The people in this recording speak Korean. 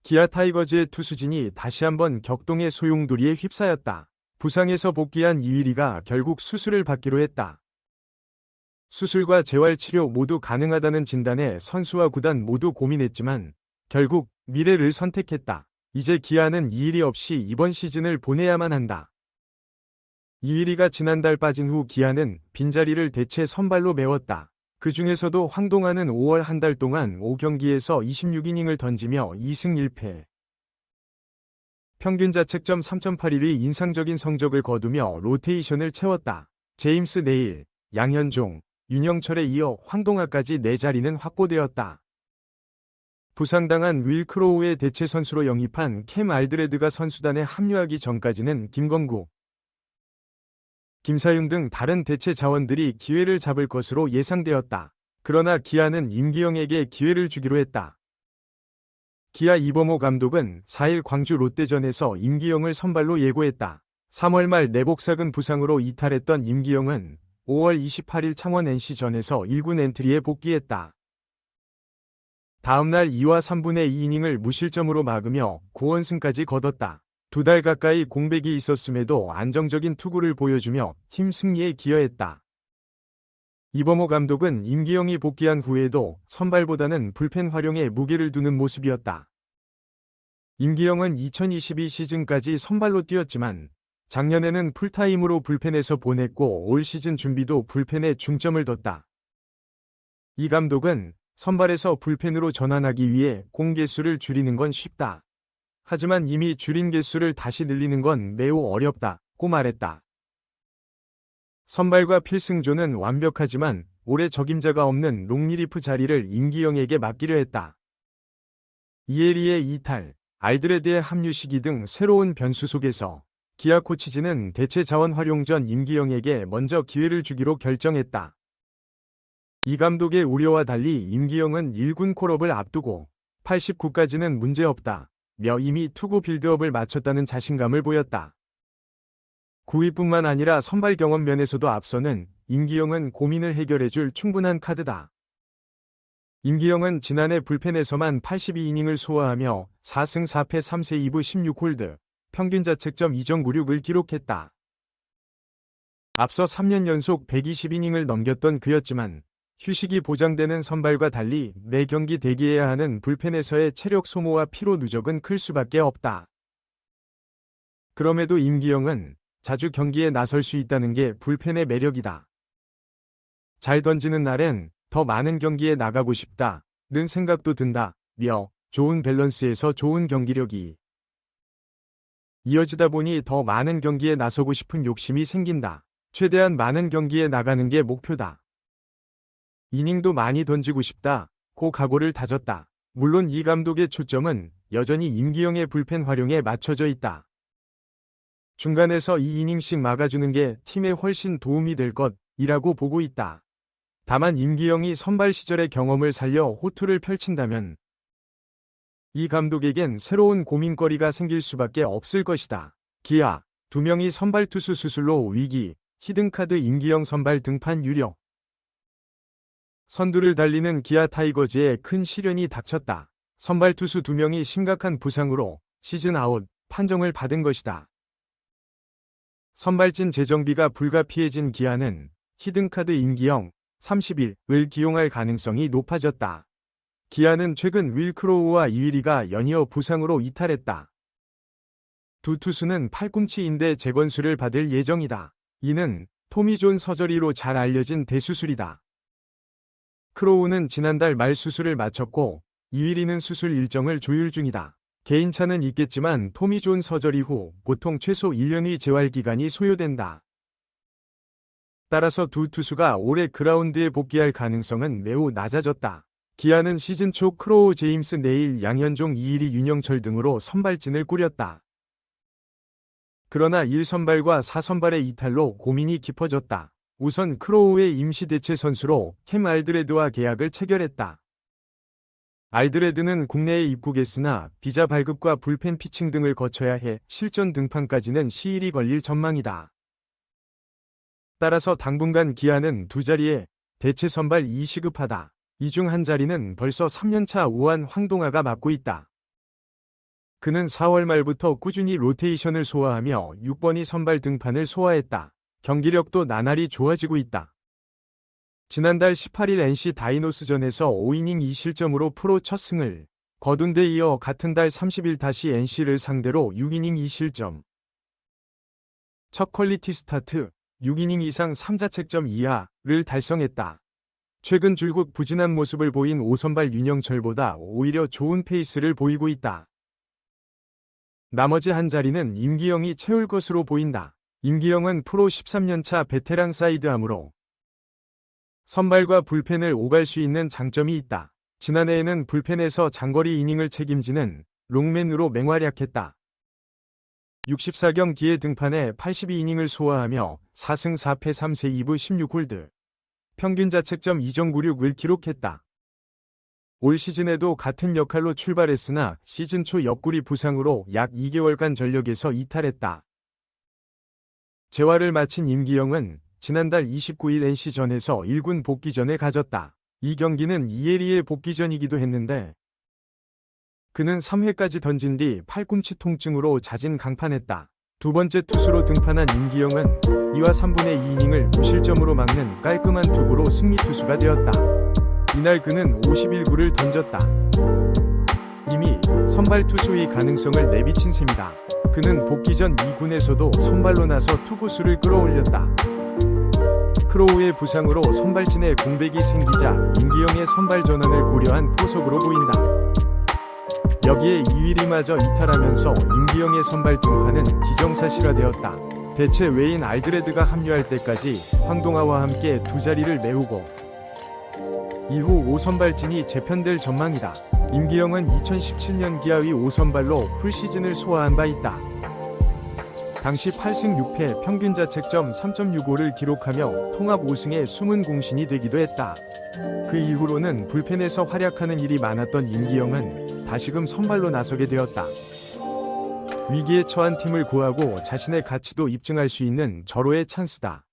기아 타이거즈의 투수진이 다시 한번 격동의 소용돌이에 휩싸였다. 부상에서 복귀한 이휘리가 결국 수술을 받기로 했다. 수술과 재활치료 모두 가능하다는 진단에 선수와 구단 모두 고민했지만 결국 미래를 선택했다. 이제 기아는 이휘리 없이 이번 시즌을 보내야만 한다. 이휘리가 지난달 빠진 후 기아는 빈자리를 대체 선발로 메웠다. 그 중에서도 황동아는 5월 한 달 동안 5경기에서 26이닝을 던지며 2승 1패. 평균 자책점 3.81의 인상적인 성적을 거두며 로테이션을 채웠다. 제임스 네일, 양현종, 윤영철에 이어 황동아까지 4자리는 확보되었다. 부상당한 윌 크로우의 대체 선수로 영입한 캠 알드레드가 선수단에 합류하기 전까지는 김건구, 김사윤 등 다른 대체 자원들이 기회를 잡을 것으로 예상되었다. 그러나 기아는 임기영에게 기회를 주기로 했다. 기아 이범호 감독은 4일 광주 롯데전에서 임기영을 선발로 예고했다. 3월 말 내복사근 부상으로 이탈했던 임기영은 5월 28일 창원 NC전에서 1군 엔트리에 복귀했다. 다음날 2와 3분의 2이닝을 무실점으로 막으며 9원승까지 거뒀다. 2달 가까이 공백이 있었음에도 안정적인 투구를 보여주며 팀 승리에 기여했다. 이범호 감독은 임기영이 복귀한 후에도 선발보다는 불펜 활용에 무게를 두는 모습이었다. 임기영은 2022 시즌까지 선발로 뛰었지만 작년에는 풀타임으로 불펜에서 보냈고 올 시즌 준비도 불펜에 중점을 뒀다. 이 감독은 선발에서 불펜으로 전환하기 위해 공 개수를 줄이는 건 쉽다. 하지만 이미 줄인 개수를 다시 늘리는 건 매우 어렵다고 말했다. 선발과 필승조는 완벽하지만 올해 적임자가 없는 롱리리프 자리를 임기영에게 맡기려 했다. 이에리의 이탈, 알드레드의 합류 시기 등 새로운 변수 속에서 기아 코치진은 대체 자원 활용 전 임기영에게 먼저 기회를 주기로 결정했다. 이 감독의 우려와 달리 임기영은 1군 콜업을 앞두고 89까지는 문제없다. 며 이미 투구 빌드업을 마쳤다는 자신감을 보였다. 구위뿐만 아니라 선발 경험 면에서도 앞서는 임기영은 고민을 해결해줄 충분한 카드다. 임기영은 지난해 불펜에서만 82이닝을 소화하며 4승 4패 3세 2부 16홀드, 평균 자책점 2.96을 기록했다. 앞서 3년 연속 120이닝을 넘겼던 그였지만 휴식이 보장되는 선발과 달리 매 경기 대기해야 하는 불펜에서의 체력 소모와 피로 누적은 클 수밖에 없다. 그럼에도 임기영은 자주 경기에 나설 수 있다는 게 불펜의 매력이다. 잘 던지는 날엔 더 많은 경기에 나가고 싶다는 생각도 든다. 며 좋은 밸런스에서 좋은 경기력이 이어지다 보니 더 많은 경기에 나서고 싶은 욕심이 생긴다. 최대한 많은 경기에 나가는 게 목표다. 이닝도 많이 던지고 싶다고 각오를 다졌다. 물론 이 감독의 초점은 여전히 임기영의 불펜 활용에 맞춰져 있다. 중간에서 2이닝씩 막아주는 게 팀에 훨씬 도움이 될 것이라고 보고 있다. 다만 임기영이 선발 시절의 경험을 살려 호투를 펼친다면 이 감독에겐 새로운 고민거리가 생길 수밖에 없을 것이다. 기아, 2명이 선발 투수 수술로 위기, 히든카드 임기영 선발 등판 유력. 선두를 달리는 기아 타이거즈에 큰 시련이 닥쳤다. 선발 투수 2명이 심각한 부상으로 시즌 아웃 판정을 받은 것이다. 선발진 재정비가 불가피해진 기아는 히든카드 임기영 30일을 기용할 가능성이 높아졌다. 기아는 최근 윌 크로우와 이휘리가 연이어 부상으로 이탈했다. 두 투수는 팔꿈치 인대 재건수를 받을 예정이다. 이는 토미 존 서저리로 잘 알려진 대수술이다. 크로우는 지난달 말 수술을 마쳤고 이휘리는 수술 일정을 조율 중이다. 개인차는 있겠지만 토미 존 서저리 후 보통 최소 1년의 재활 기간이 소요된다. 따라서 두 투수가 올해 그라운드에 복귀할 가능성은 매우 낮아졌다. 기아는 시즌 초 크로우, 제임스 네일, 양현종, 이휘리, 윤영철 등으로 선발진을 꾸렸다. 그러나 1선발과 4선발의 이탈로 고민이 깊어졌다. 우선 크로우의 임시 대체 선수로 캠 알드레드와 계약을 체결했다. 알드레드는 국내에 입국했으나 비자 발급과 불펜 피칭 등을 거쳐야 해 실전 등판까지는 시일이 걸릴 전망이다. 따라서 당분간 기아는 두 자리에 대체 선발 2시급하다. 이 중 한 자리는 벌써 3년차 우한 황동아가 맡고 있다. 그는 4월 말부터 꾸준히 로테이션을 소화하며 6번이 선발 등판을 소화했다. 경기력도 나날이 좋아지고 있다. 지난달 18일 NC 다이노스전에서 5이닝 2실점으로 프로 첫 승을 거둔 데 이어 같은 달 30일 다시 NC를 상대로 6이닝 2실점. 첫 퀄리티 스타트, 6이닝 이상 3자책점 이하를 달성했다. 최근 줄곧 부진한 모습을 보인 5선발 윤영철보다 오히려 좋은 페이스를 보이고 있다. 나머지 한 자리는 임기영이 채울 것으로 보인다. 임기영은 프로 13년차 베테랑 사이드아무로 선발과 불펜을 오갈 수 있는 장점이 있다. 지난해에는 불펜에서 장거리 이닝을 책임지는 롱맨으로 맹활약했다. 64경기에 등판해 82이닝을 소화하며 4승 4패 3세 2부 16홀드. 평균 자책점 2.96을 기록했다. 올 시즌에도 같은 역할로 출발했으나 시즌 초 옆구리 부상으로 약 2개월간 전력에서 이탈했다. 재활을 마친 임기영은 지난달 29일 NC전에서 1군 복귀전을 가졌다. 이 경기는 이예리의 복귀전이기도 했는데 그는 3회까지 던진 뒤 팔꿈치 통증으로 자진 강판했다. 두 번째 투수로 등판한 임기영은 2와 3분의 2이닝을 무실점으로 막는 깔끔한 투구로 승리 투수가 되었다. 이날 그는 51구를 던졌다. 이미 선발 투수의 가능성을 내비친 셈이다. 그는 복귀 전 2군에서도 선발로 나서 투구수를 끌어올렸다. 크로우의 부상으로 선발진에 공백이 생기자 임기영의 선발 전환을 고려한 포석으로 보인다. 여기에 이위리마저 이탈하면서 임기영의 선발 등판은 기정사실화되었다. 대체 왜인 알드레드가 합류할 때까지 황동아와 함께 두 자리를 메우고 이후 5선발진이 재편될 전망이다. 임기영은 2017년 기아의 5선발로 풀시즌을 소화한 바 있다. 당시 8승 6패 평균 자책점 3.65를 기록하며 통합 5승의 숨은 공신이 되기도 했다. 그 이후로는 불펜에서 활약하는 일이 많았던 임기영은 다시금 선발로 나서게 되었다. 위기에 처한 팀을 구하고 자신의 가치도 입증할 수 있는 절호의 찬스다.